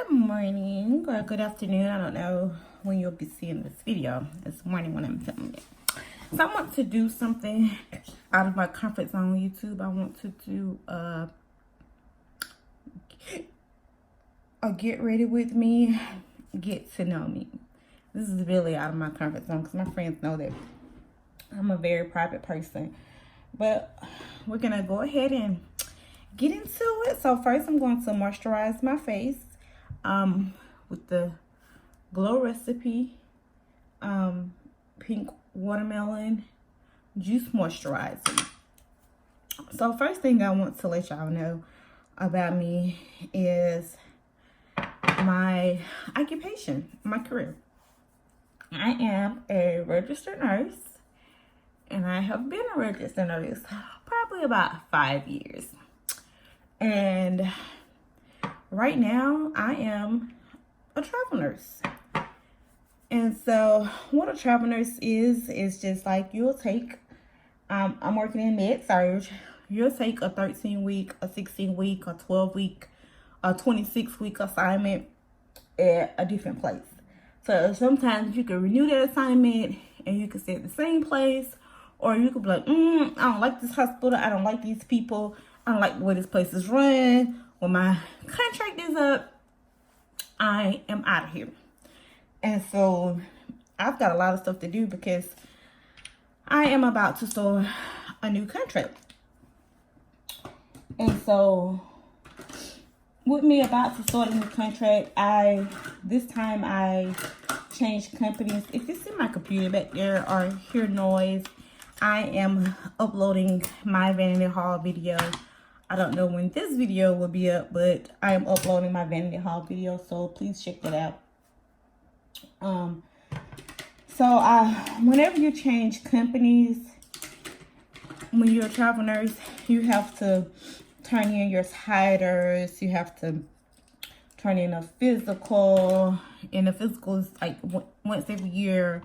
Good morning or good afternoon. I don't know when you'll be seeing this video. It's morning when I'm filming it. So I want to do something out of my comfort zone on YouTube. I want to do a get ready with me, get to know me. This is really out of my comfort zone because my friends know that I'm a very private person. But we're going to go ahead and get into it. So first I'm going to moisturize my face with the Glow Recipe Pink Watermelon Juice Moisturizer. So first thing I want to let y'all know about me is my occupation, my career. I am a registered nurse, and I have been a registered nurse probably about 5 years. And right now I am a travel nurse. And so what a travel nurse is just like you'll take, I'm working in med-surg, you'll take a 13-week, a 16-week, a 12-week, a 26-week assignment at a different place. So sometimes you can renew that assignment and you can stay at the same place, or you could be like, I don't like this hospital, I don't like these people, I don't like the way this place is run. When my contract is up, I am out of here. And so I've got a lot of stuff to do because I am about to start a new contract. And so with me about to start a new contract, this time I changed companies. If you see my computer back there or hear noise, I am uploading my Vanity Haul video. I don't know when this video will be up, but I am uploading my Vanity Haul video, so please check that out. Whenever you change companies, when you're a travel nurse, you have to turn in your titers, you have to turn in a physical, and the physical is like once every year,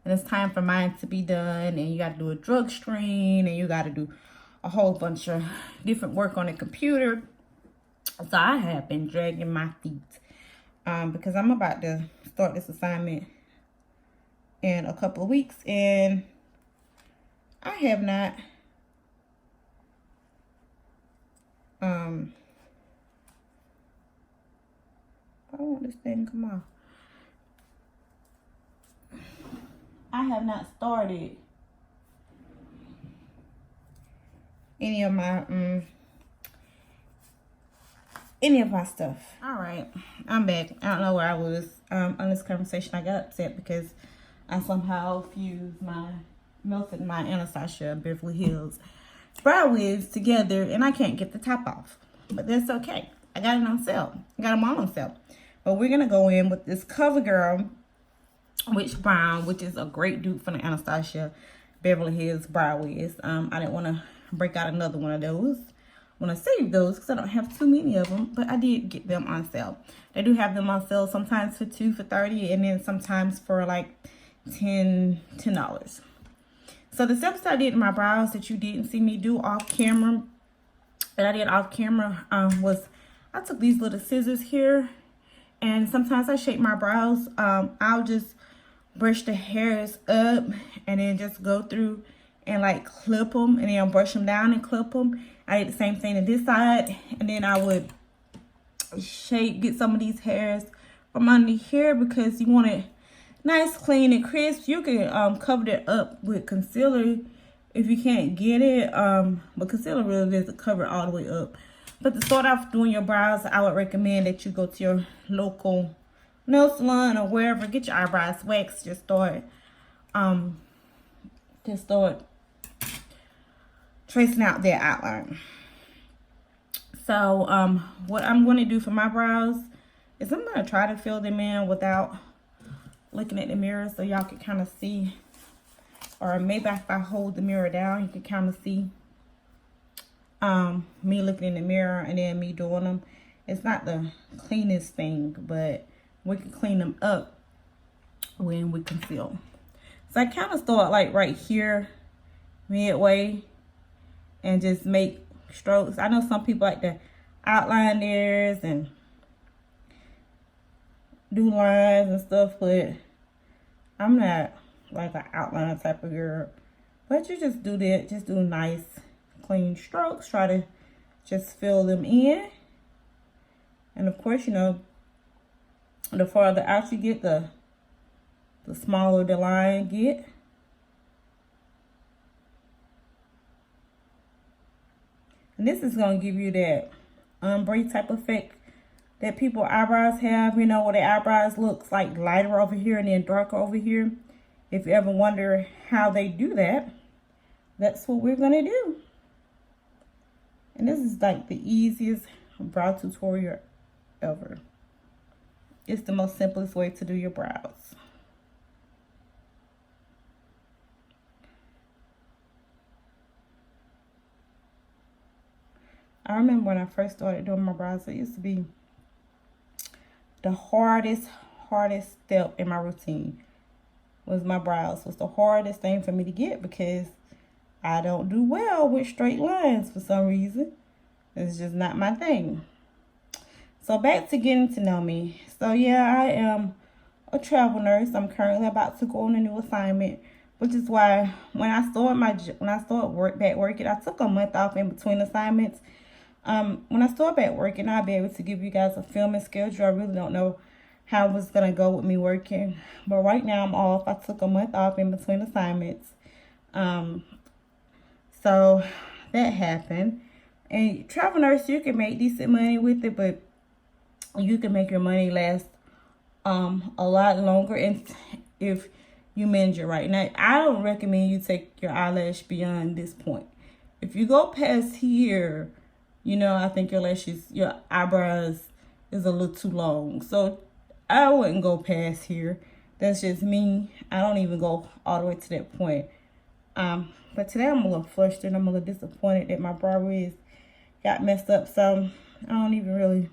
and it's time for mine to be done, and you got to do a drug screen, and you got to do a whole bunch of different work on the computer. So I have been dragging my feet because I'm about to start this assignment in a couple of weeks, and I have not I want this thing to come off. I have not started any of my stuff. All right, I'm back. I don't know where I was on this conversation. I got upset because I somehow melted my Anastasia Beverly Hills brow wigs together, and I can't get the top off. But that's okay. I got it on sale. I got them all on sale. But we're gonna go in with this CoverGirl Witch Brown, which is a great dupe for the Anastasia Beverly Hills brow wigs. I didn't want to break out another one of those. I want to save those because I don't have too many of them, but I did get them on sale. They do have them on sale sometimes for $2 for $30, and then sometimes for like $10. So the steps I did in my brows that you didn't see me do off camera, that I did off camera, was I took these little scissors here, and sometimes I shape my brows. I'll just brush the hairs up and then just go through and like clip them, and then brush them down and clip them. I did the same thing to this side, and then I would get some of these hairs from under here because you want it nice, clean, and crisp. You can cover it up with concealer if you can't get it, but concealer really doesn't cover it all the way up. But to start off doing your brows, I would recommend that you go to your local nail salon or wherever, get your eyebrows waxed. Just start tracing out their outline. So what I'm going to do for my brows is I'm going to try to fill them in without looking at the mirror, so y'all can kind of see, or maybe if I hold the mirror down, you can kind of see me looking in the mirror and then me doing them. It's not the cleanest thing, but we can clean them up when we conceal. So I kind of start like right here, midway, and just make strokes. I know some people like to outline theirs and do lines and stuff, but I'm not like an outline type of girl. But you just do that. Just do nice, clean strokes. Try to just fill them in. And of course, you know, the farther out you get, the smaller the line get. And this is going to give you that ombre type effect that people eyebrows have, you know, where their eyebrows looks like lighter over here and then darker over here. If you ever wonder how they do that, that's what we're going to do. And this is like the easiest brow tutorial ever. It's the most simplest way to do your brows. I remember when I first started doing my brows, it used to be the hardest step in my routine was my brows. Was the hardest thing for me to get because I don't do well with straight lines for some reason. It's just not my thing. So back to getting to know me. So yeah, I am a travel nurse. I'm currently about to go on a new assignment, which is why when I started back working, I took a month off in between assignments. When I start back working, I'll be able to give you guys a filming schedule. I really don't know how it's gonna go with me working, but right now I'm off. I took a month off in between assignments. So that happened. And travel nurse, you can make decent money with it, but you can make your money last a lot longer and if you manage it right. Now, I don't recommend you take your eyelash beyond this point. If you go past here, you know, I think your eyebrows is a little too long. So I wouldn't go past here. That's just me. I don't even go all the way to that point. But today I'm a little frustrated. I'm a little disappointed that my brow wigs got messed up. So I don't even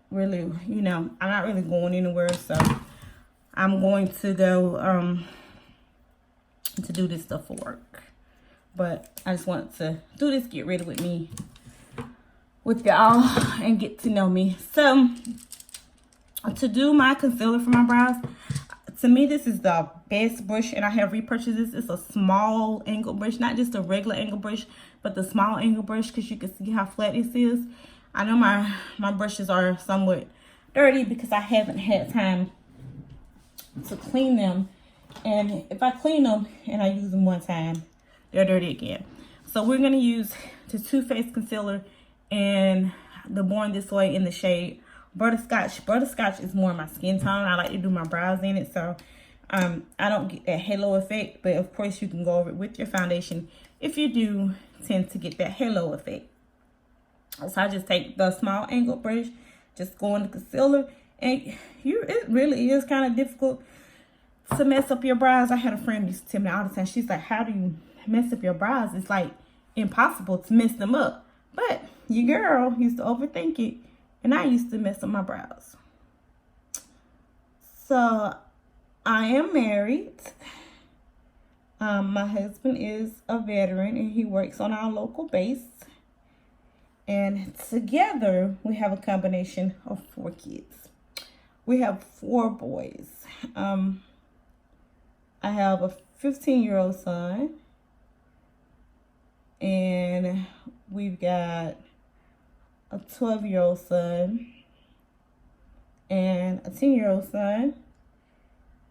really, you know, I'm not really going anywhere. So I'm going to go to do this stuff for work. But I just want to do this, get ready with me, with y'all, and get to know me. So to do my concealer for my brows, to me, this is the best brush, and I have repurchased this. It's a small angle brush, not just a regular angle brush, but the small angle brush, because you can see how flat this is. I know my brushes are somewhat dirty because I haven't had time to clean them. And if I clean them and I use them one time, they're dirty again. So we're going to use the Too Faced concealer and the Born This Way in the shade Butterscotch. Butterscotch is more my skin tone. I like to do my brows in it, so I don't get that halo effect. But of course, you can go over it with your foundation if you do tend to get that halo effect. So I just take the small angle brush, just go in the concealer, and it really is kind of difficult to mess up your brows. I had a friend who used to tell me all the time. She's like, "How do you mess up your brows? It's like impossible to mess them up." But your girl used to overthink it, and I used to mess up my brows. So I am married. My husband is a veteran, and he works on our local base. And together, we have a combination of 4 kids. We have 4 boys. I have a 15-year-old son. And we've got a 12-year-old son. And a 10-year-old son.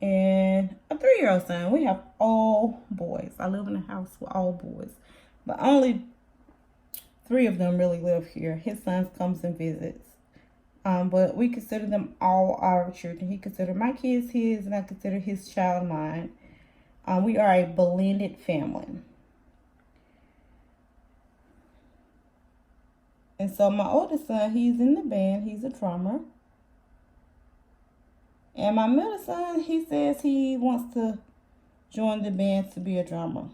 And a 3-year-old son. We have all boys. I live in a house with all boys. But only 3 of them really live here. His son comes and visits. But we consider them all our children. He considered my kids his, and I consider his child mine. We are a blended family. And so my oldest son, he's in the band. He's a drummer. And my middle son, he says he wants to join the band to be a drummer.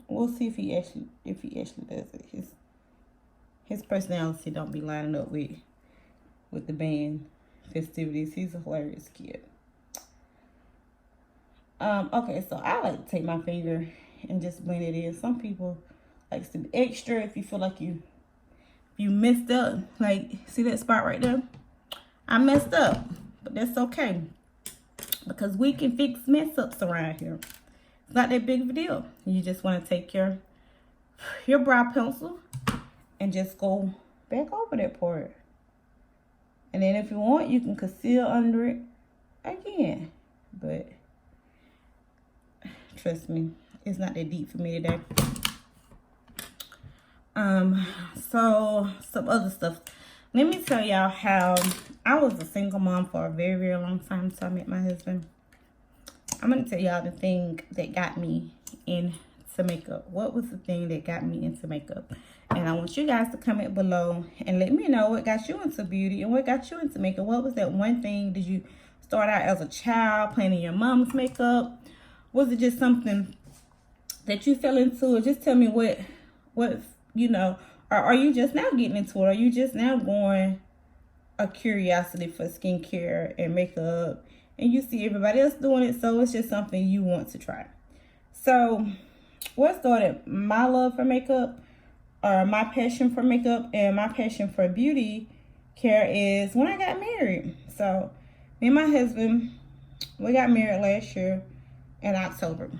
We'll see if he actually does it. His personality don't be lining up with the band festivities. He's a hilarious kid. Okay, so I like to take my finger and just blend it in. Some people like to be extra if you feel like you messed up. Like, see that spot right there? I messed up. But that's okay, because we can fix mess ups around here. It's not that big of a deal. You just want to take your brow pencil and just go back over that part. And then if you want, you can conceal under it again. But trust me, it's not that deep for me today. So some other stuff. Let me tell y'all how I was a single mom for a very, very long time until I met my husband. I'm going to tell y'all the thing that got me into makeup. What was the thing that got me into makeup? And I want you guys to comment below and let me know what got you into beauty and what got you into makeup. What was that one thing? Did you start out as a child playing in your mom's makeup? Was it just something that you fell into? Or just tell me what you know, or are you just now getting into it? Are you just now going a curiosity for skincare and makeup, and you see everybody else doing it, so it's just something you want to try? So what started my love for makeup, or my passion for makeup and my passion for beauty care, is when I got married. So me and my husband, we got married last year in October.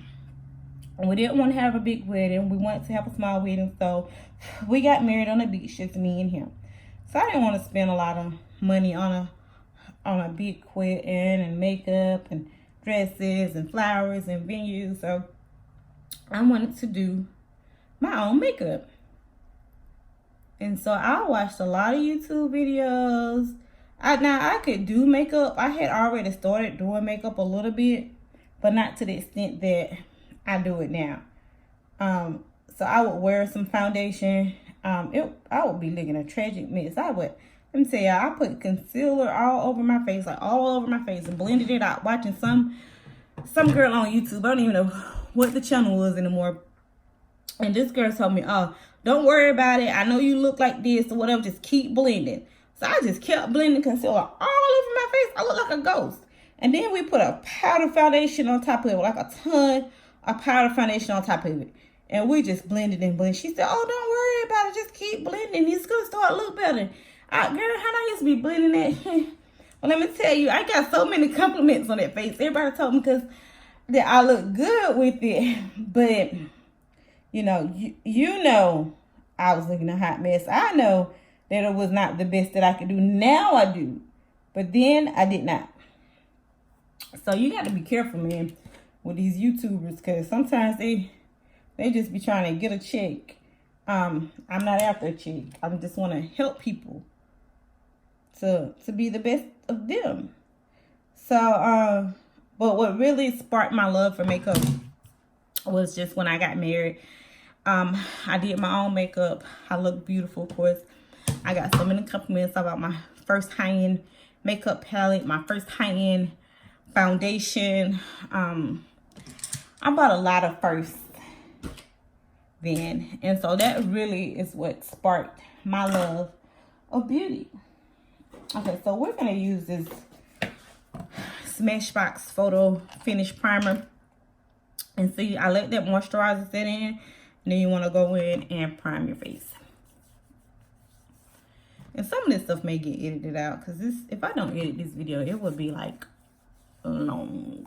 We didn't want to have a big wedding. We wanted to have a small wedding. So we got married on the beach, just me and him. So I didn't want to spend a lot of money on a big wedding and makeup and dresses and flowers and venues. So I wanted to do my own makeup. And so I watched a lot of YouTube videos. Now I could do makeup. I had already started doing makeup a little bit, but not to the extent that I do it now. So I would wear some foundation. I would be looking a tragic mess. Let me tell y'all, I put concealer all over my face, like all over my face, and blended it out. Watching some girl on YouTube. I don't even know what the channel was anymore. And this girl told me, "Oh, don't worry about it. I know you look like this or whatever. Just keep blending." So I just kept blending concealer all over my face. I look like a ghost. And then we put a powder foundation on top of it, like a ton of powder foundation on top of it. And we just blended and blended. She said, "Oh, don't worry about it. Just keep blending. It's going to start to look better." Girl, how I used to be blending that. Well, let me tell you, I got so many compliments on that face. Everybody told me that I look good with it. But, you know, I was looking a hot mess. I know that it was not the best that I could do. Now I do. But then I did not. So you got to be careful, man, with these YouTubers, because sometimes they just be trying to get a check. I'm not after a check. I just want to help people to be the best of them. So, but what really sparked my love for makeup was just when I got married. I did my own makeup. I looked beautiful, of course. I got so many compliments about my first high-end makeup palette, my first high-end foundation. I bought a lot of firsts then. And so that really is what sparked my love of beauty. Okay, so we're going to use this Smashbox Photo Finish Primer. And see, I let that moisturizer set in. And then you want to go in and prime your face. And some of this stuff may get edited out, because if I don't edit this video, it would be like long.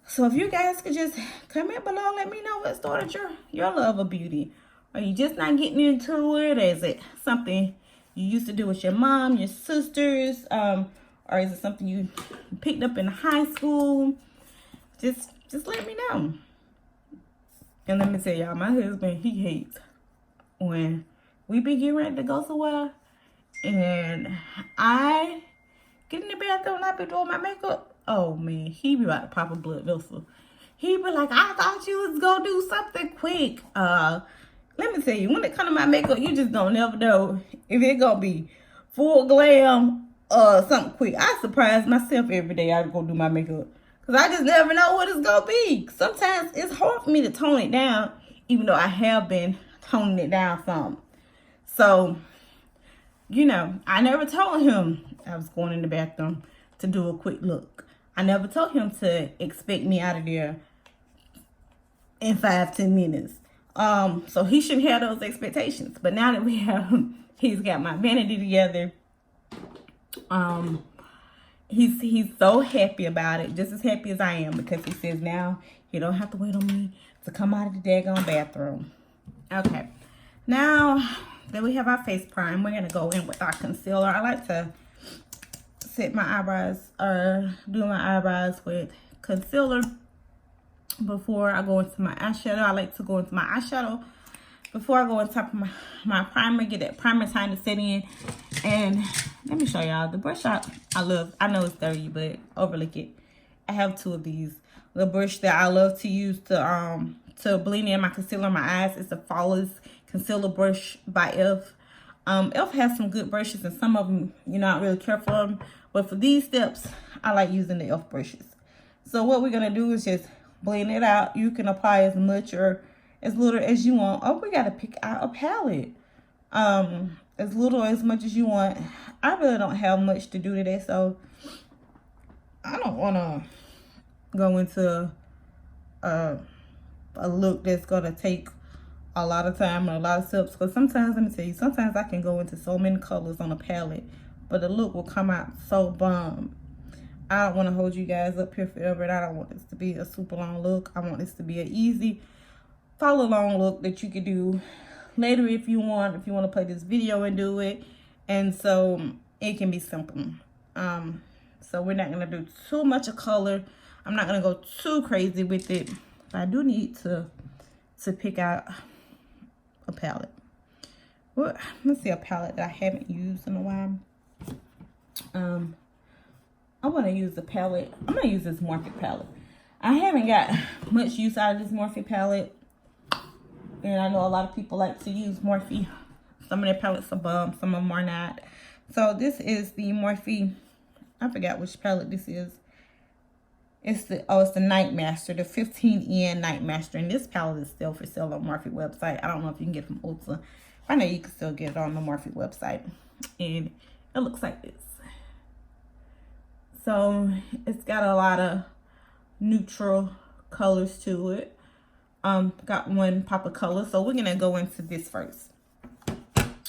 So if you guys could just comment below, let me know what started your love of beauty. Are you just not getting into it? Or is it something you used to do with your mom, your sisters? Or is it something you picked up in high school? Just let me know. And let me tell y'all, my husband, he hates when we be getting ready to go somewhere and I get in the bathroom and I be doing my makeup. Oh man, he be about to pop a blood vessel. He be like, "I thought you was gonna do something quick." Let me tell you, when it comes to my makeup, you just don't never know if it gonna be full glam or something quick. I surprise myself every day I go do my makeup, because I just never know what it's gonna be. Sometimes it's hard for me to tone it down, even though I have been toning it down some. So, I never told him I was going in the bathroom to do a quick look. I never told him to expect me out of there in 5-10 minutes. So he shouldn't have those expectations. But now that he's got my vanity together, he's so happy about it, just as happy as I am, because he says now he don't have to wait on me to come out of the daggone bathroom. Okay, now that we have our face prime, we're gonna go in with our concealer. I like to set my eyebrows or do my eyebrows with concealer before I go into my eyeshadow. I like to go into my eyeshadow before I go on top of my primer, get that primer time to set in. And let me show y'all the brush I love. I know it's dirty, but overlook it. I have two of these. The brush that I love to use to blend in my concealer in my eyes is the Flawless Concealer Brush by e.l.f. e.l.f. has some good brushes, and some of them you're not really care for them. But for these steps, I like using the e.l.f. brushes. So what we're going to do is just blend it out. You can apply as much or as little as you want. Oh, we got to pick out a palette. As little or as much as you want. I really don't have much to do today, so I don't want to go into a look that's going to take a lot of time and a lot of steps. Because sometimes, let me tell you, sometimes I can go into so many colors on a palette, but the look will come out so bomb. I don't want to hold you guys up here forever, and I don't want this to be a super long look. I want this to be an easy follow along look that you could do later if you want to play this video and do it. And so it can be simple. So we're not going to do too much of color. I'm not going to go too crazy with it, but I do need to pick out a palette. Well, let's see a palette that I haven't used in a while. I want to use the palette. I'm going to use this Morphe palette. I haven't got much use out of this Morphe palette. And I know a lot of people like to use Morphe. Some of their palettes are bomb, some of them are not. So this is the Morphe, I forgot which palette this is. It's the Night Master, the 15N Night Master. And this palette is still for sale on Morphe website. I don't know if you can get it from Ulta. I know you can still get it on the Morphe website. And it looks like this. So it's got a lot of neutral colors to it. Got one pop of color. So we're gonna go into this first.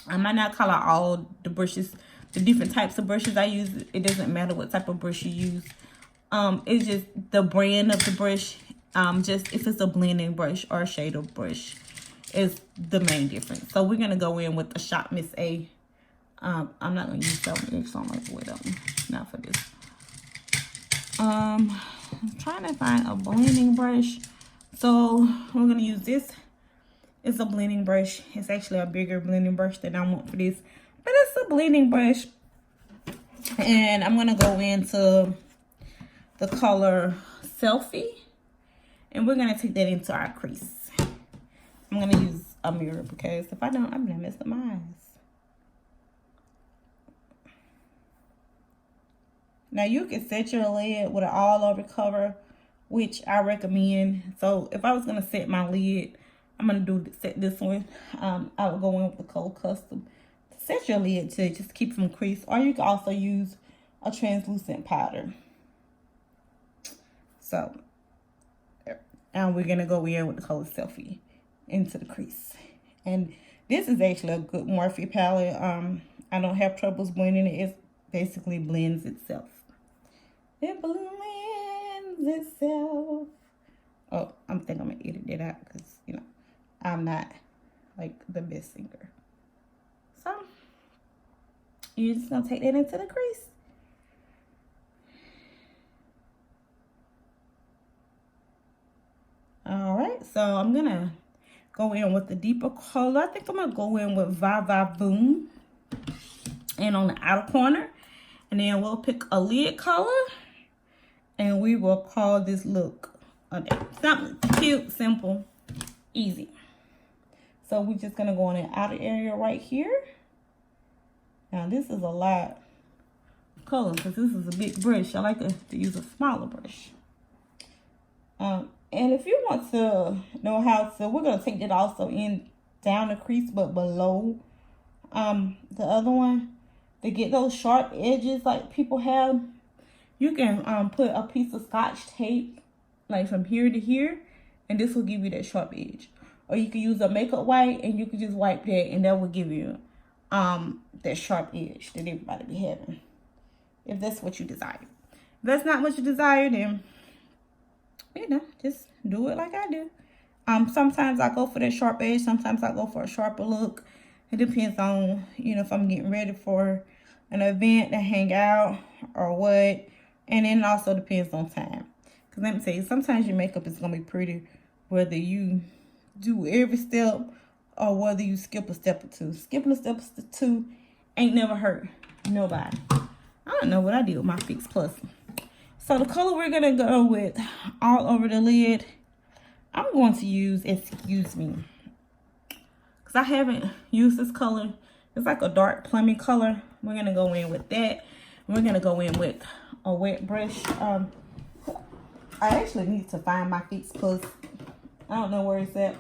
I might not color all the brushes, the different types of brushes I use. It doesn't matter what type of brush you use. It's just the brand of the brush. Just if it's a blending brush or a shader brush is the main difference. So we're gonna go in with the Shop Miss A. I'm not gonna use that one. It's on my way though. Not for this. I'm trying to find a blending brush. So we're gonna use this. It's a blending brush. It's actually a bigger blending brush than I want for this, but it's a blending brush. And I'm gonna go into the color Selfie, and we're gonna take that into our crease. I'm gonna use a mirror because if I don't, I'm gonna mess up my eyes. Now you can set your lid with an all over cover, which I recommend. So if I was gonna set my lid, I'm gonna set this one. I would go in with the color Custom. Set your lid to just keep from crease, or you can also use a translucent powder. So, and we're gonna go in with the color Selfie into the crease. And this is actually a good Morphe palette. I don't have troubles blending it. It basically blends itself. It blends itself. Oh, I think I'm gonna edit that out because, you know, I'm not like the best singer. So you're just gonna take that into the crease. All right, so I'm gonna go in with the deeper color. I think I'm gonna go in with Va Va Boom, and on the outer corner, and then we'll pick a lid color, and we will call this look something cute, simple, easy. So we're just gonna go in the outer area right here. Now this is a lot of color because this is a big brush. I like to use a smaller brush. And if you want to know how to, we're going to take that also in down the crease, but below the other one. To get those sharp edges like people have, you can put a piece of Scotch tape like from here to here, and this will give you that sharp edge. Or you can use a makeup wipe, and you can just wipe that, and that will give you that sharp edge that everybody be having. if that's what you desire. If that's not what you desire, then, you know, just do it like I do. Sometimes I go for that sharp edge. Sometimes I go for a sharper look. It depends on, you know, if I'm getting ready for an event to hang out or what. And then it also depends on time. Because let me tell you, sometimes your makeup is going to be pretty whether you do every step or whether you skip a step or two. Skipping a step or two ain't never hurt nobody. I don't know what I did with my Fix Plus. So the color we're going to go with all over the lid, I'm going to use Excuse Me. Because I haven't used this color. It's like a dark plummy color. We're going to go in with that. We're going to go in with a wet brush. I actually need to find my Fix Plus. I don't know where it's at.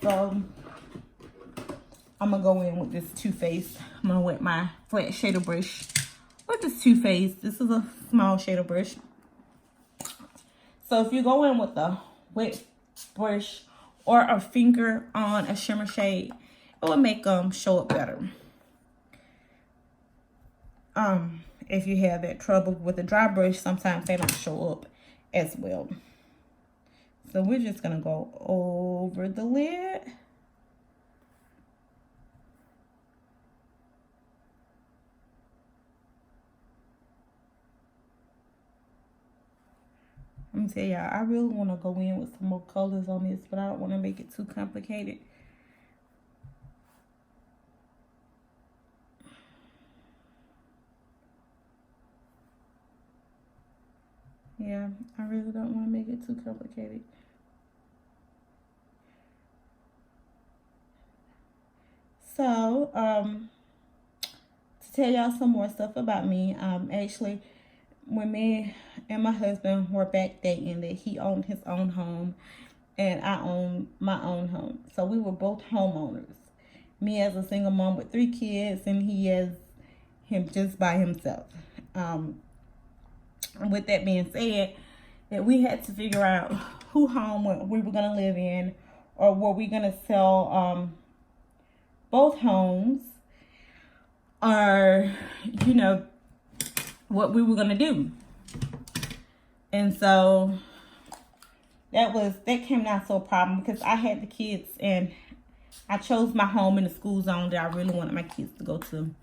So I'm going to go in with this Too Faced. I'm going to wet my flat shader brush with this Too Faced. This is a small shader brush. So if you go in with a wet brush or a finger on a shimmer shade, it will make them show up better. If you have that trouble with a dry brush, sometimes they don't show up as well. So we're just gonna go over the lid. Let me tell y'all, I really want to go in with some more colors on this, but I don't want to make it too complicated. Yeah, I really don't want to make it too complicated. So, to tell y'all some more stuff about me, actually, when me and my husband were back dating, that he owned his own home and I owned my own home. So we were both homeowners. Me as a single mom with 3 kids, and he as him just by himself. With that being said, that we had to figure out who home we were going to live in, or were we going to sell both homes, or, you know, what we were going to do. And so that came down to a problem because I had the kids and I chose my home in the school zone that I really wanted my kids to go to.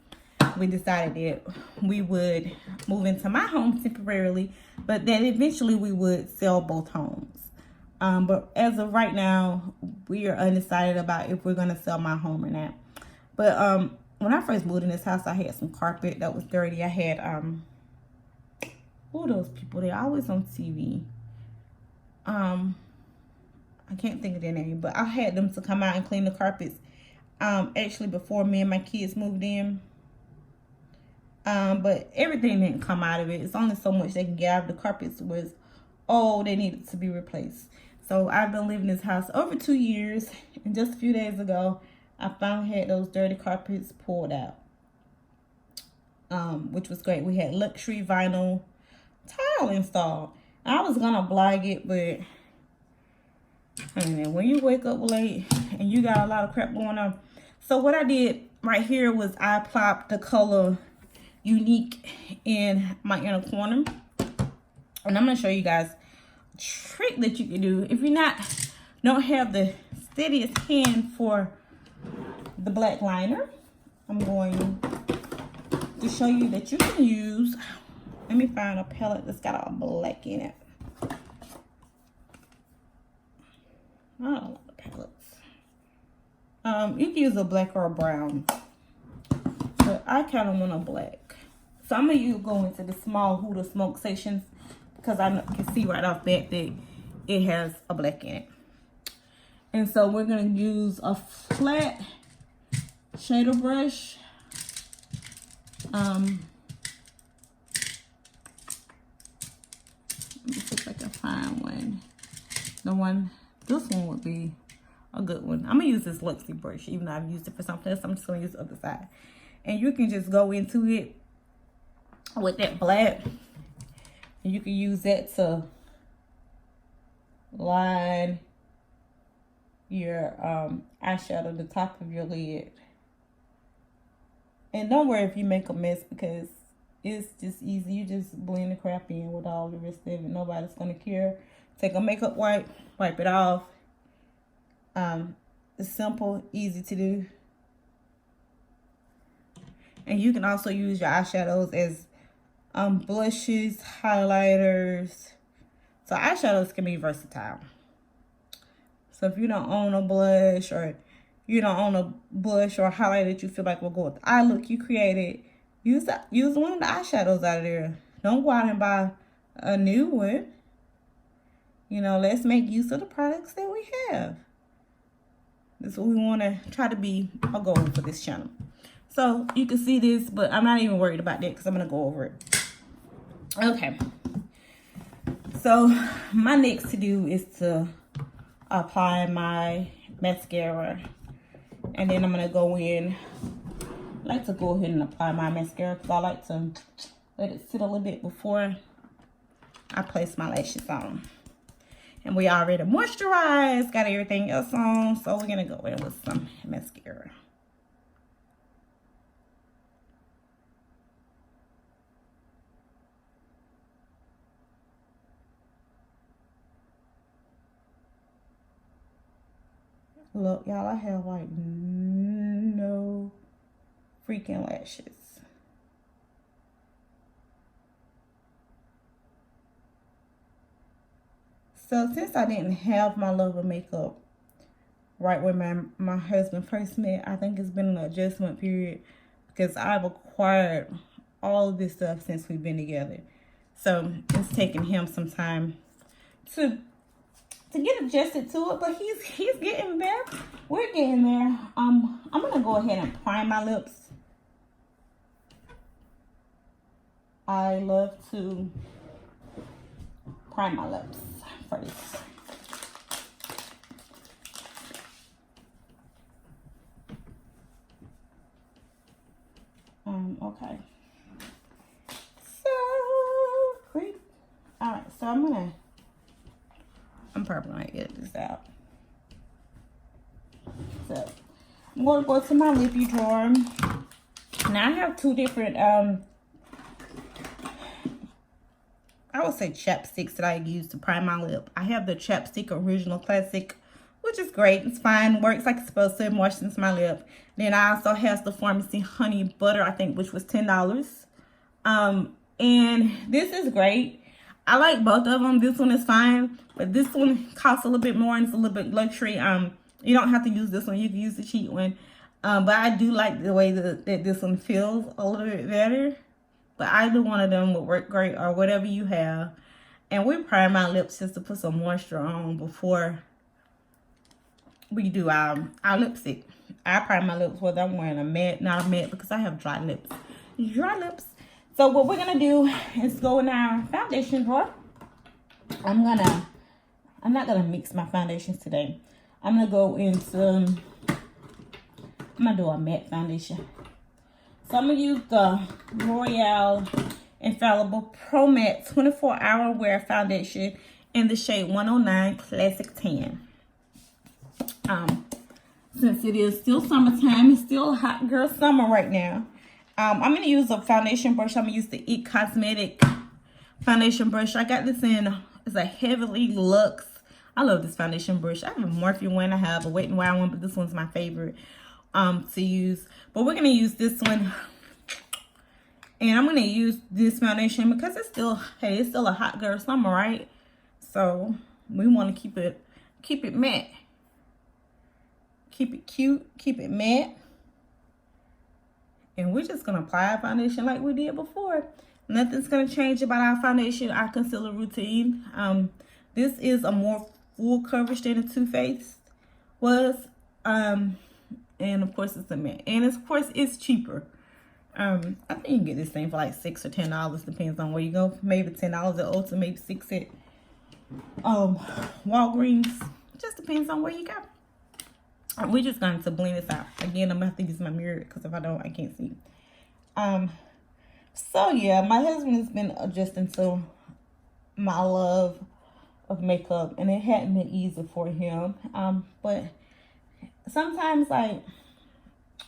We decided that we would move into my home temporarily, but that eventually we would sell both homes. But as of right now, we are undecided about if we're going to sell my home or not. But when I first moved in this house, I had some carpet that was dirty. I had, who are those people? They're always on TV. I can't think of their name, but I had them to come out and clean the carpets. Actually, before me and my kids moved in. But everything didn't come out of it. It's only so much they can get out of the carpets was, oh, they needed to be replaced. So I've been living in this house over 2 years, and just a few days ago, I finally had those dirty carpets pulled out, which was great. We had luxury vinyl tile installed. I was gonna blog it, but when you wake up late and you got a lot of crap going on. So what I did right here was I plopped the color Unique in my inner corner, and I'm gonna show you guys a trick that you can do if you don't have the steadiest hand for the black liner. I'm going to show you that you can use, let me find a palette that's got all black in it. I don't like the palettes. You can use a black or a brown, but I kind of want a black. So I'm going to go into the small Huda smoke sections because I can see right off bat that it has a black in it. And so we're going to use a flat shader brush. Let me see if I can find one. This one would be a good one. I'm going to use this Luxie brush, even though I've used it for something else. I'm just going to use the other side. And you can just go into it with that black, and you can use that to line your eyeshadow, the top of your lid. And don't worry if you make a mess, because It's just easy. You just blend the crap in with all the rest of it. Nobody's gonna care. Take a makeup wipe, wipe it off. It's simple, easy to do. And you can also use your eyeshadows as blushes, highlighters. So eyeshadows can be versatile. So if you don't own a blush, or you don't own a blush or a highlighter that you feel like will go with the eye look you created, use one of the eyeshadows out of there. Don't go out and buy a new one. You know, let's make use of the products that we have. That's what we want to try to be a goal for this channel. So you can see this, but I'm not even worried about that because I'm going to go over it. Okay. So my next to do is to apply my mascara. And then I'm going to go in. I like to go ahead and apply my mascara because I like to let it sit a little bit before I place my lashes on. And we already moisturized, got everything else on. So we're going to go in with some mascara. Look, y'all, I have like no freaking lashes. So since I didn't have my love of makeup right when my husband first met, I think it's been an adjustment period because I've acquired all of this stuff since we've been together. So it's taking him some time to get adjusted to it, but he's getting there. We're getting there. I'm gonna go ahead and prime my lips. I love to prime my lips first. Okay. So great. All right. So I'm probably gonna get this out. So I'm gonna go to my lippy drawer. Now I have two different I would say chapsticks that I use to prime my lip. I have the Chapstick Original Classic, which is great. It's fine, works like it's supposed to, moistens my lip. Then I also have the Pharmacy Honey Butter, I think, which was $10. And this is great. I like both of them. This one is fine, but this one costs a little bit more and it's a little bit luxury. You don't have to use this one. You can use the cheap one. But I do like the way that this one feels a little bit better. But either one of them would work great, or whatever you have. And we prime my lips just to put some moisture on before we do our lipstick. I prime my lips whether I'm wearing a matte, not a matte, because I have dry lips. Dry lips. So what we're going to do is go in our foundation drawer. I'm not going to mix my foundations today. I'm going to go into, I'm going to do a matte foundation. So I'm going to use the L'Oreal Infallible Pro Matte 24-Hour Wear Foundation in the shade 109 Classic Tan. Since it is still summertime, it's still hot girl summer right now. I'm going to use a foundation brush. I'm going to use the It Cosmetic foundation brush. I got this in, it's a Heavily Luxe. I love this foundation brush. I have a Morphe one, I have a Wet n Wild one, but this one's my favorite to use. But we're going to use this one. And I'm going to use this foundation because it's still, hey, it's still a hot girl summer, right? So we want to keep it matte. Keep it cute, keep it matte. And we're just going to apply our foundation like we did before. Nothing's going to change about our foundation, our concealer routine. This is a more full coverage than the Too Faced was. And of course it's a matte. And of course it's cheaper. I think you can get this thing for like $6 or $10. Depends on where you go. Maybe $10 at Ulta, maybe $6 at Walgreens. Just depends on where you go. We're just going to blend this out. Again, I'm going to have to use my mirror because if I don't, I can't see. So yeah, my husband has been adjusting to my love of makeup, and it hadn't been easy for him. But sometimes, like,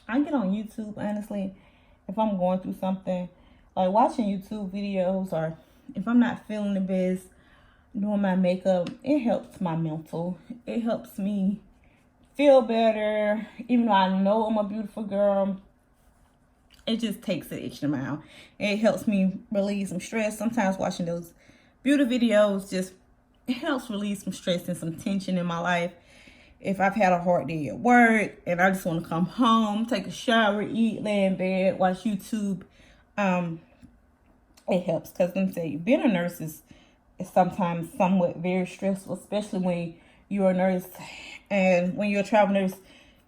I get on YouTube, honestly, if I'm going through something, Like watching YouTube videos, or if I'm not feeling the best doing my makeup, it helps my mental. It helps me feel better. Even though I know I'm a beautiful girl, it just takes an extra mile. It helps me relieve some stress. Sometimes watching those beauty videos just, it helps release some stress and some tension in my life. If I've had a hard day at work and I just want to come home, take a shower, eat, lay in bed, watch YouTube, it helps. Because let me tell you, being a nurse is sometimes somewhat very stressful, especially when you're a nurse. And when you're a travel nurse,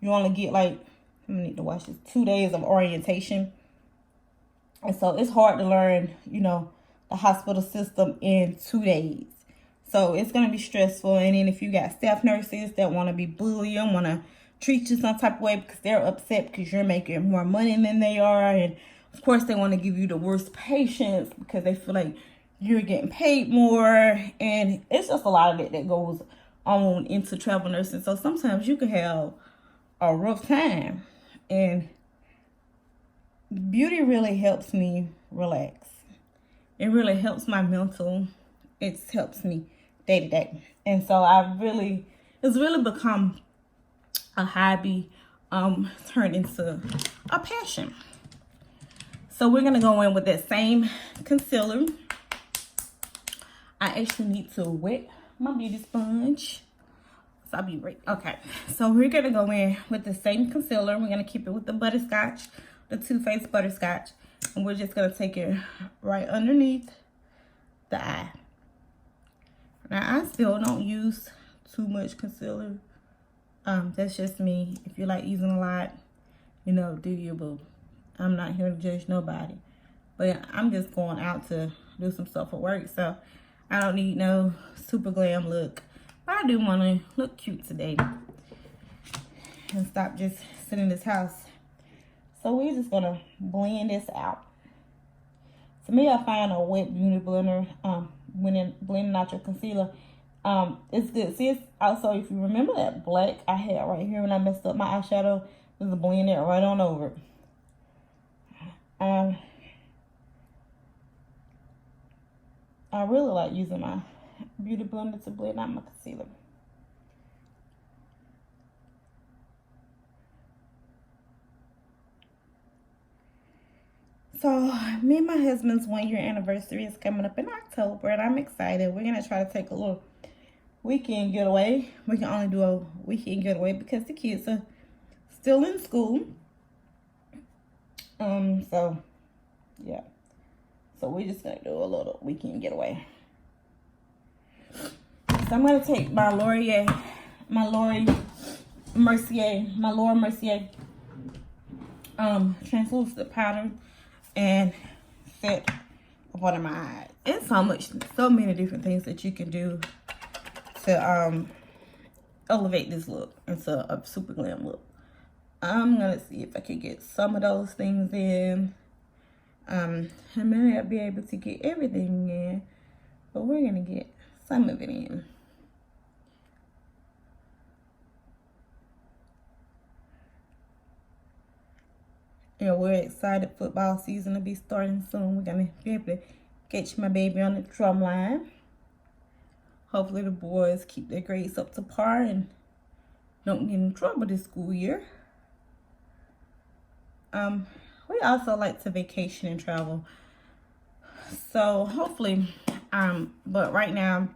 you only get like, I need to watch this, 2 days of orientation. And so it's hard to learn, you know, the hospital system in 2 days. So it's going to be stressful. And then if you got staff nurses that want to be bullying, want to treat you some type of way because they're upset because you're making more money than they are. And of course, they want to give you the worst patients because they feel like you're getting paid more. And it's just a lot of it that goes on into travel nursing. So sometimes you can have a rough time. And beauty really helps me relax. It really helps my mental. It helps me day to day. And so it's really become a hobby, turned into a passion. So we're gonna go in with that same concealer. I actually need to wet my beauty sponge. So I'll be right. Okay, so we're gonna go in with the same concealer. We're gonna keep it with the butterscotch, the Too Faced butterscotch. And we're just gonna take it right underneath the eye. Now, I still don't use too much concealer. That's just me. If you like using a lot, you know, do you, boo. I'm not here to judge nobody. But I'm just going out to do some stuff for work, so I don't need no super glam look. But I do want to look cute today and stop just sitting in this house. So we're just going to blend this out. To me, I find a wet beauty blender when blending out your concealer, it's good. See, also, if you remember that black I had right here when I messed up my eyeshadow, just blend it right on over it. I really like using my beauty blender to blend out my concealer. So, me and my husband's 1-year anniversary is coming up in October, and I'm excited. We're going to try to take a little weekend getaway. We can only do a weekend getaway because the kids are still in school. So, yeah. So, we're just going to do a little weekend getaway. So, I'm going to take my Laura Mercier translucent powder and set one of my eyes. It's so many different things that you can do to elevate this look into a super glam look. I'm gonna see if I can get some of those things in. I may not be able to get everything in, but we're gonna get some of it in. And we're excited. Football season will be starting soon. We're gonna be able to catch my baby on the drum line. Hopefully the boys keep their grades up to par and don't get in trouble this school year. We also like to vacation and travel. So hopefully, but right now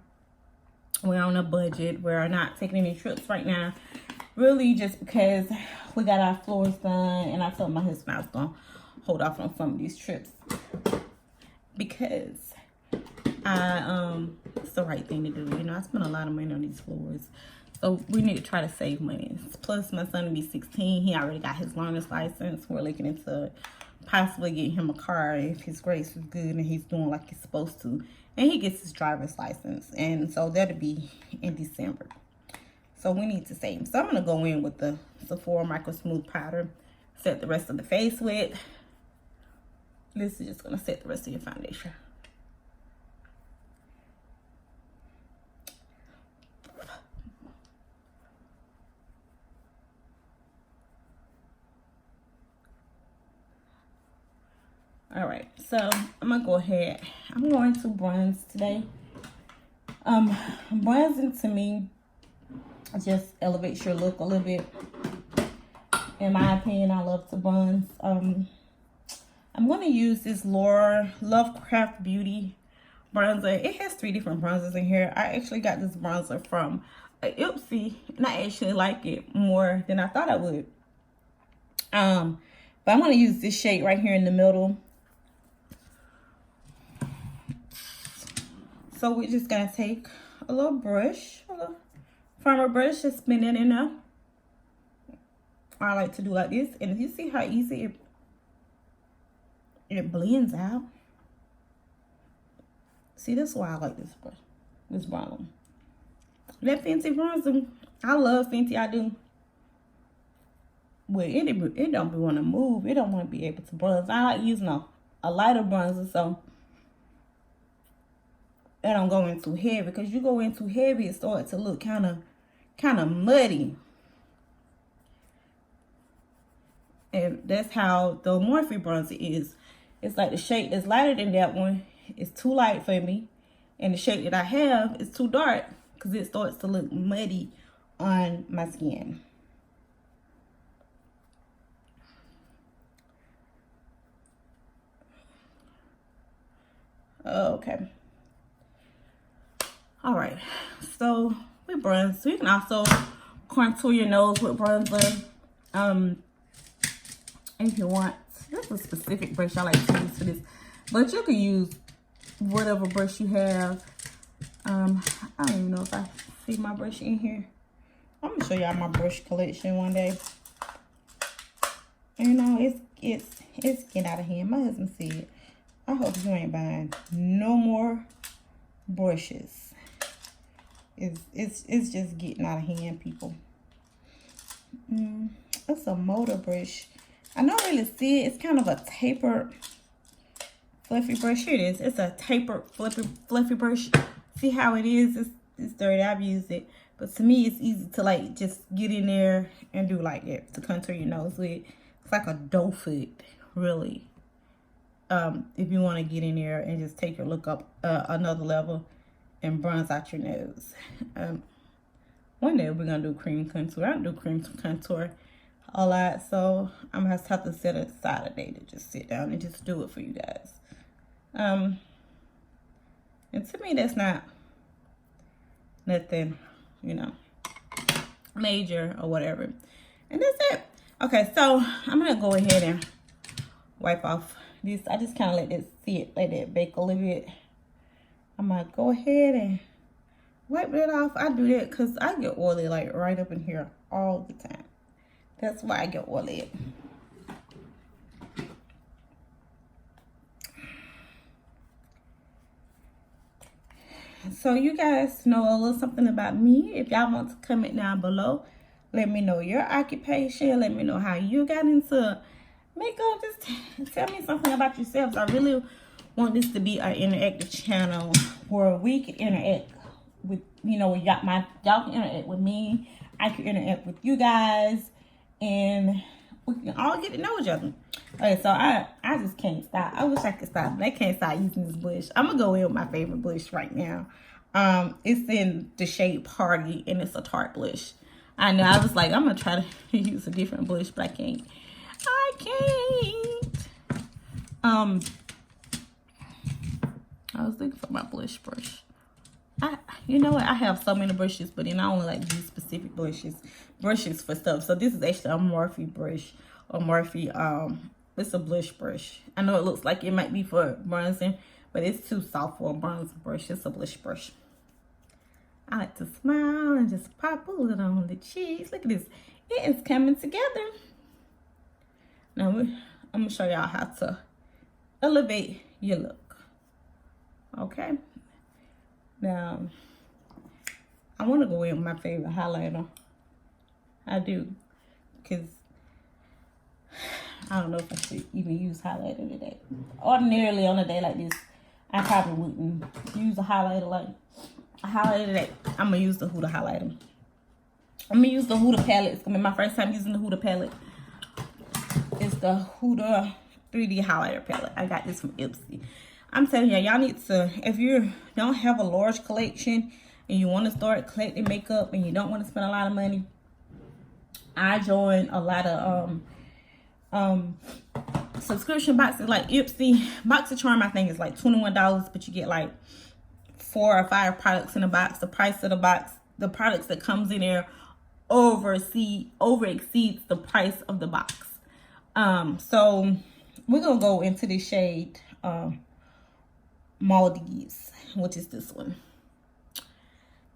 we're on a budget. We're not taking any trips right now. Really just because we got our floors done, and I told my husband I was gonna hold off on some of these trips because it's the right thing to do. You know, I spent a lot of money on these floors, so we need to try to save money. Plus, my son will be 16. He already got his learner's license. We're looking into possibly getting him a car if his grades is good and he's doing like he's supposed to, and he gets his driver's license, and so that'll be in December. So we need to save. So I'm going to go in with the Sephora Micro Smooth Powder. Set the rest of the face with. This is just going to set the rest of your foundation. All right, so I'm gonna go ahead. I'm going to bronze today. Bronzing to me just elevates your look a little bit. In my opinion, I love to bronze. I'm gonna use this Laura Lovecraft Beauty bronzer. It has 3 different bronzers in here. I actually got this bronzer from Ipsy, and I actually like it more than I thought I would. But I'm gonna use this shade right here in the middle. So we're just gonna take a little brush, a little firmer brush, just spin it in there. I like to do like this, and you see how easy it blends out. See, that's why I like this brush, this bronzer. That Fenty bronzer, I love Fenty, I do. Well, it don't be want to move. It don't want to be able to bronze. I like using a lighter bronzer, so I don't go in too heavy. Because you go in too heavy, it starts to look kind of muddy. And that's how the Morphe bronzer is. It's like the shade that's lighter than that one is too light for me. And the shade that I have is too dark because it starts to look muddy on my skin. Okay. All right. So with bronze, so you can also contour your nose with bronzer. If you want, there's a specific brush I like to use for this, but you can use whatever brush you have. I don't even know if I see my brush in here. I'm gonna show y'all my brush collection one day. You know, it's getting out of hand. My husband said, I hope you ain't buying no more brushes. It's just getting out of hand, people. It's a motor brush. I don't really see it. It's kind of a tapered, fluffy brush. Here it is. It's a tapered, fluffy brush. See how it is? It's dirty. I've used it. But to me, it's easy to, like, just get in there and do like that to contour your nose with. It's like a doe foot, really. If you want to get in there and just take your look up another level and bronze out your nose. One day we're going to do cream contour. I don't do cream contour a lot, so I'm going to have to set aside a day to just sit down and just do it for you guys. And to me, that's not nothing, you know, major or whatever. And that's it. Okay, so I'm going to go ahead and wipe off this. I just kind of let it sit, let it bake a little bit. I'm going to go ahead and wipe it off. I do that because I get oily, like, right up in here all the time. That's why I get oily. So you guys know a little something about me. If y'all want to comment down below, let me know your occupation. Let me know how you got into makeup. Just tell me something about yourselves. I really want this to be an interactive channel where we can interact with, you know, y'all can interact with me. I can interact with you guys. And we can all get to know each other. Okay, so I just can't stop. I wish I could stop, but I can't stop using this blush. I'm going to go in with my favorite blush right now. It's in the shade Party, and it's a Tarte blush. I know, I was like, I'm going to try to use a different blush, but I can't. I was looking for my blush brush. You know what? I have so many brushes, but then I only like these specific brushes for stuff. So this is actually a Morphe brush, or Morphe, it's a blush brush. I know it looks like it might be for bronzing, but it's too soft for a bronzer brush. It's a blush brush. I like to smile and just pop a little on the cheeks. Look at this. It is coming together. Now, I'm going to show y'all how to elevate your look. Okay? Now, I want to go in with my favorite highlighter. I do. Because I don't know if I should even use highlighter today. Ordinarily, on a day like this, I probably wouldn't use a highlighter like a highlighter today. I'm going to use the Huda highlighter. I'm going to use the Huda palette. It's going to be my first time using the Huda palette. It's the Huda 3D highlighter palette. I got this from Ipsy. I'm telling y'all need to, if you don't have a large collection and you want to start collecting makeup and you don't want to spend a lot of money, I joined a lot of subscription boxes like Ipsy. BoxyCharm, I think, is like $21, but you get like 4 or 5 products in a box. The price of the box, the products that comes in there over exceeds the price of the box. So we're gonna go into the shade Maldives, which is this one,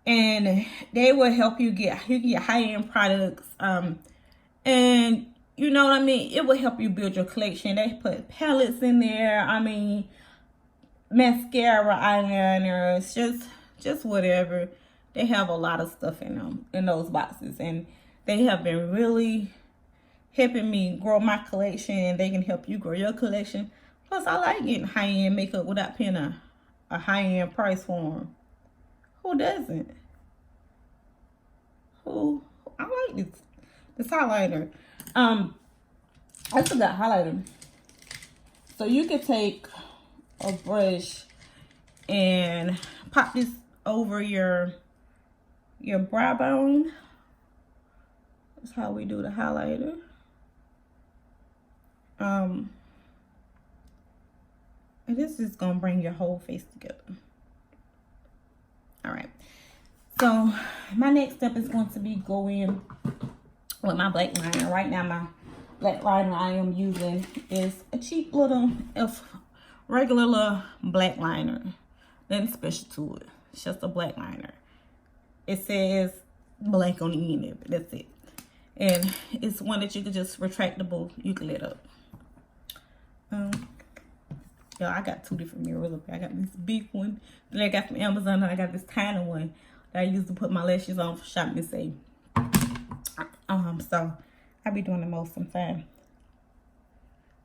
and they will help you get high-end products, and you know what I mean, it will help you build your collection. They put palettes in there, I mean, mascara, eyeliners, just whatever. They have a lot of stuff in them, in those boxes, and they have been really helping me grow my collection, and they can help you grow your collection. Plus, I like getting high-end makeup without paying a high-end price for them. Who doesn't? Who? I like this highlighter. I forgot highlighter. So you could take a brush and pop this over your brow bone. That's how we do the highlighter. And this is gonna bring your whole face together. All right. So my next step is going to be going with my black liner. Right now, my black liner I am using is a cheap little, regular little black liner. Nothing special to it. It's just a black liner. It says black on the end of it. That's it. And it's one that you can just retractable. You can let up. Yo, I got 2 different mirrors. I got this big one that I got from Amazon, and I got this tiny one that I used to put my lashes on for shopping and save. So I be doing the most sometimes.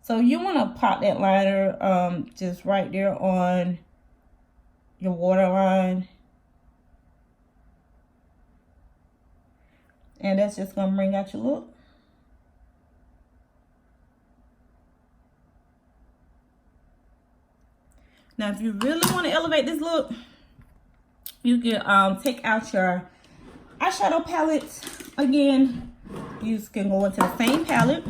So you want to pop that liner just right there on your waterline. And that's just going to bring out your look. Now, if you really want to elevate this look, you can take out your eyeshadow palette. Again, you can go into the same palette,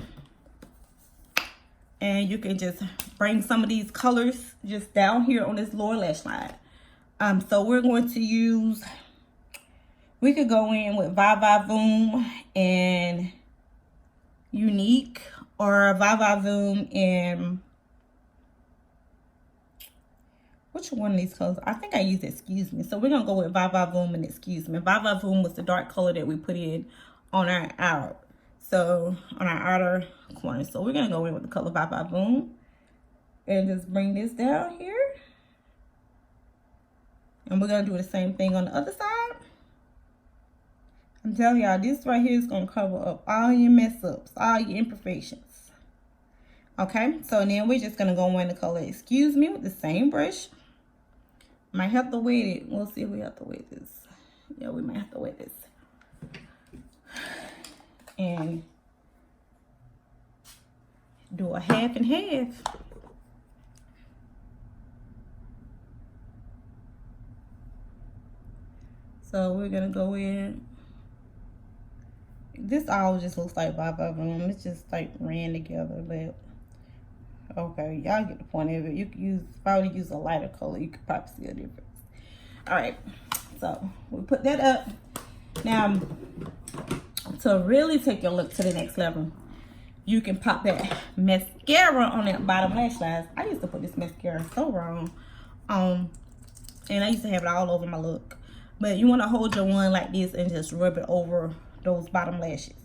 and you can just bring some of these colors just down here on this lower lash line. So we're going to use, we could go in with Viva Voom and Unique, or Viva Voom and, which one of these colors? I think I used Excuse Me. So we're going to go with Viva Voom and Excuse Me. Viva Voom was the dark color that we put in on our outer. So on our outer corner. So we're going to go in with the color Viva Voom. And just bring this down here. And we're going to do the same thing on the other side. I'm telling y'all, this right here is going to cover up all your mess ups, all your imperfections. Okay, so then we're just going to go in the color Excuse Me with the same brush. Might have to wet it. We'll see if we have to wet this. Yeah, we might have to wet this. And do a half and half. So we're going to go in. This all just looks like Viva Voom. It's just like ran together, but okay, y'all get the point of it. You could use, if I would use a lighter color, you could probably see a difference. All right, so we put that up. Now, to really take your look to the next level, you can pop that mascara on that bottom lash line. I used to put this mascara so wrong, and I used to have it all over my look. But you want to hold your one like this and just rub it over those bottom lashes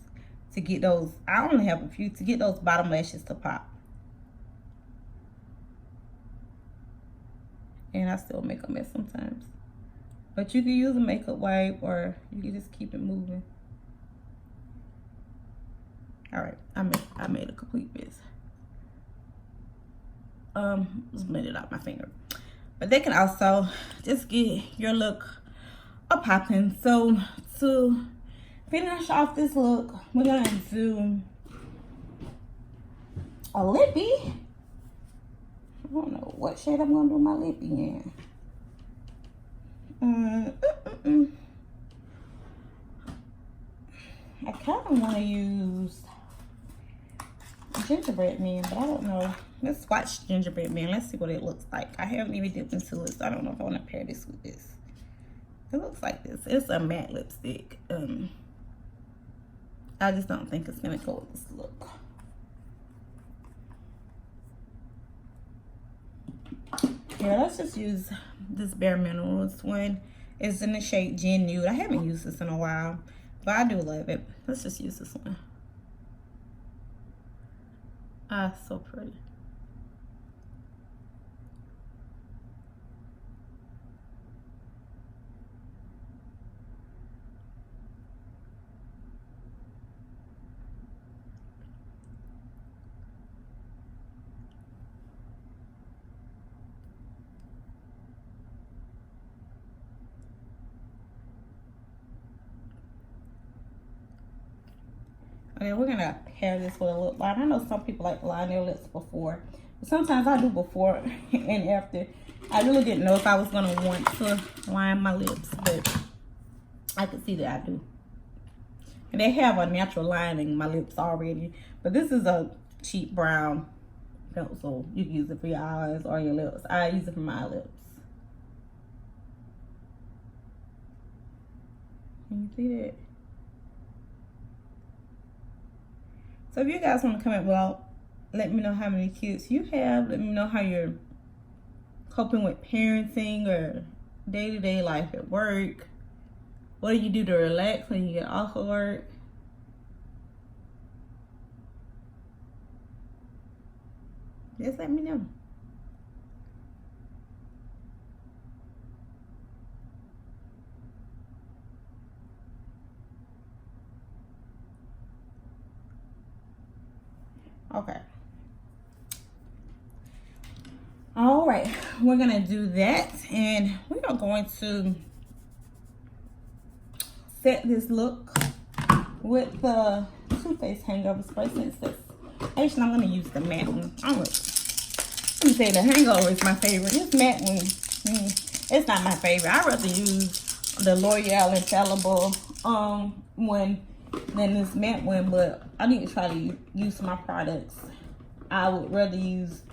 to get those. I only have a few to get those bottom lashes to pop. And I still make a mess sometimes. But you can use a makeup wipe, or you can just keep it moving. All right, I made a complete mess. Just blend it out my finger. But they can also just get your look a popping. So to finish off this look, we're gonna do a lippy. don't know what shade I'm gonna do my lip in. I kind of want to use Gingerbread Man, but I don't know. Let's watch Gingerbread Man. Let's see what it looks like. I haven't even dipped into it, so I don't know if I want to pair this with this. It looks like this. It's a matte lipstick. I just don't think it's gonna go with this look. Yeah, let's just use this Bare Minerals one. It's in the shade Gen Nude. I haven't used this in a while, but I do love it. Let's just use this one. Ah, so pretty. Okay, we're gonna pair this with a lip line. I know some people like to line their lips before, but sometimes I do before and after. I really didn't know if I was gonna want to line my lips, but I could see that I do. And they have a natural lining in my lips already, but this is a cheap brown pencil. You can use it for your eyes or your lips. I use it for my lips. Can you see that? So if you guys want to comment below, let me know how many kids you have. Let me know how you're coping with parenting or day-to-day life at work. What do you do to relax when you get off of work? Just let me know. Okay. All right, we're gonna do that, and we are going to set this look with the Too Faced Hangover Spray. Since this, actually, I'm gonna use the matte one. Let me say the Hangover is my favorite. This matte one, it's not my favorite. I'd rather use the L'Oreal Infallible one than this matte one, but I need to try to use my products. I would rather use,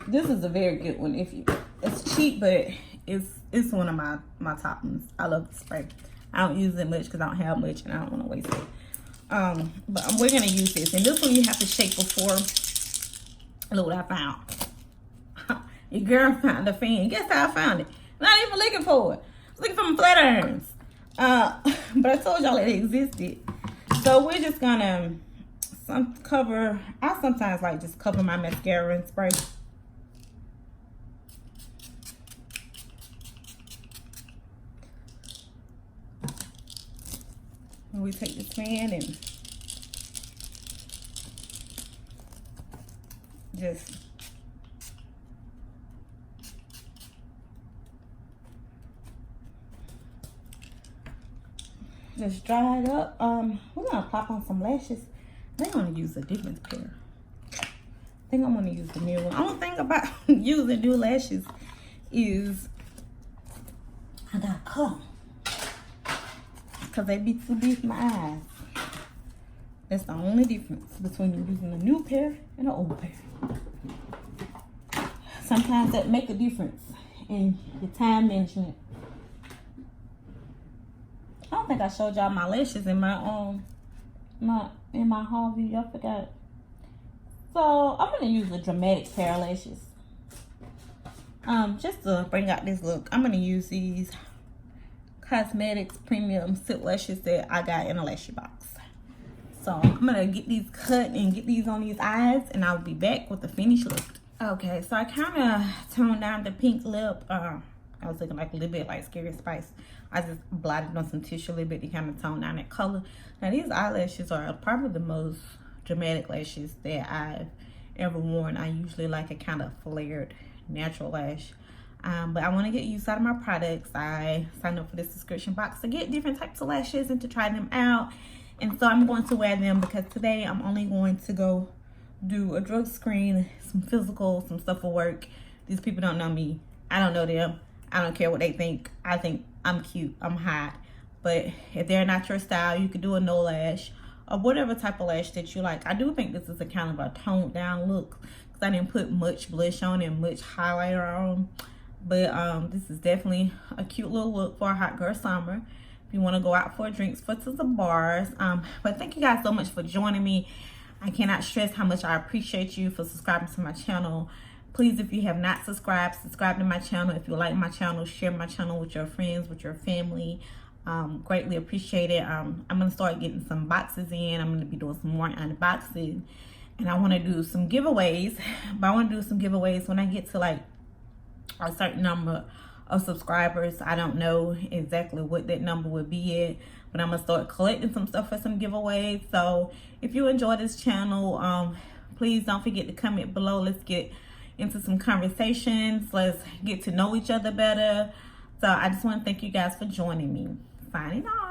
this is a very good one. It's cheap, but it's one of my top ones. I love the spray. I don't use it much because I don't have much and I don't want to waste it. But we're gonna use this, and this one you have to shake before. Look what I found. Your girl found the fan. Guess how I found it? Not even looking for it. I was looking for my flat irons. But I told y'all it existed. So we're just gonna I sometimes like just cover my mascara and spray. And we take this fan and just dry it up. We're gonna pop on some lashes. I'm gonna use a different pair. I think I'm gonna use the new one. Only thing about using new lashes is I gotta cut them because they be too big for my eyes. That's the only difference between using a new pair and an old pair. Sometimes that make a difference in your time management. I don't think I showed y'all my lashes in my haul video. I forgot. So I'm gonna use a dramatic pair of lashes. Just to bring out this look, I'm gonna use these Cosmetics Premium Silk Lashes that I got in a lashy box. So I'm gonna get these cut and get these on these eyes, and I'll be back with the finished look. Okay, so I kind of toned down the pink lip. I was looking like a little bit like Scary Spice. I just blotted on some tissue a little bit to kind of tone down that color. Now these eyelashes are probably the most dramatic lashes that I've ever worn. I usually like a kind of flared natural lash. But I want to get use out of my products. I signed up for this subscription box to get different types of lashes and to try them out. And so I'm going to wear them because today I'm only going to go do a drug screen, some physical, some stuff for work. These people don't know me. I don't know them. I don't care what they think. I think I'm cute. I'm hot. But if they're not your style, you could do a no lash or whatever type of lash that you like. I do think this is a kind of a toned down look because I didn't put much blush on and much highlighter on. But this is definitely a cute little look for a hot girl summer. If you want to go out for drinks, for to some bars. But thank you guys so much for joining me. I cannot stress how much I appreciate you for subscribing to my channel. Please, if you have not subscribed, subscribe to my channel. If you like my channel, share my channel with your friends, with your family. Greatly appreciate it. I'm going to start getting some boxes in. I'm going to be doing some more unboxing. And I want to do some giveaways. But I want to do some giveaways when I get to like a certain number of subscribers. I don't know exactly what that number would be at, but I'm gonna start collecting some stuff for some giveaways. So if you enjoy this channel, please don't forget to comment below. Let's get into some conversations. Let's get to know each other better. So I just want to thank you guys for joining me. Signing off.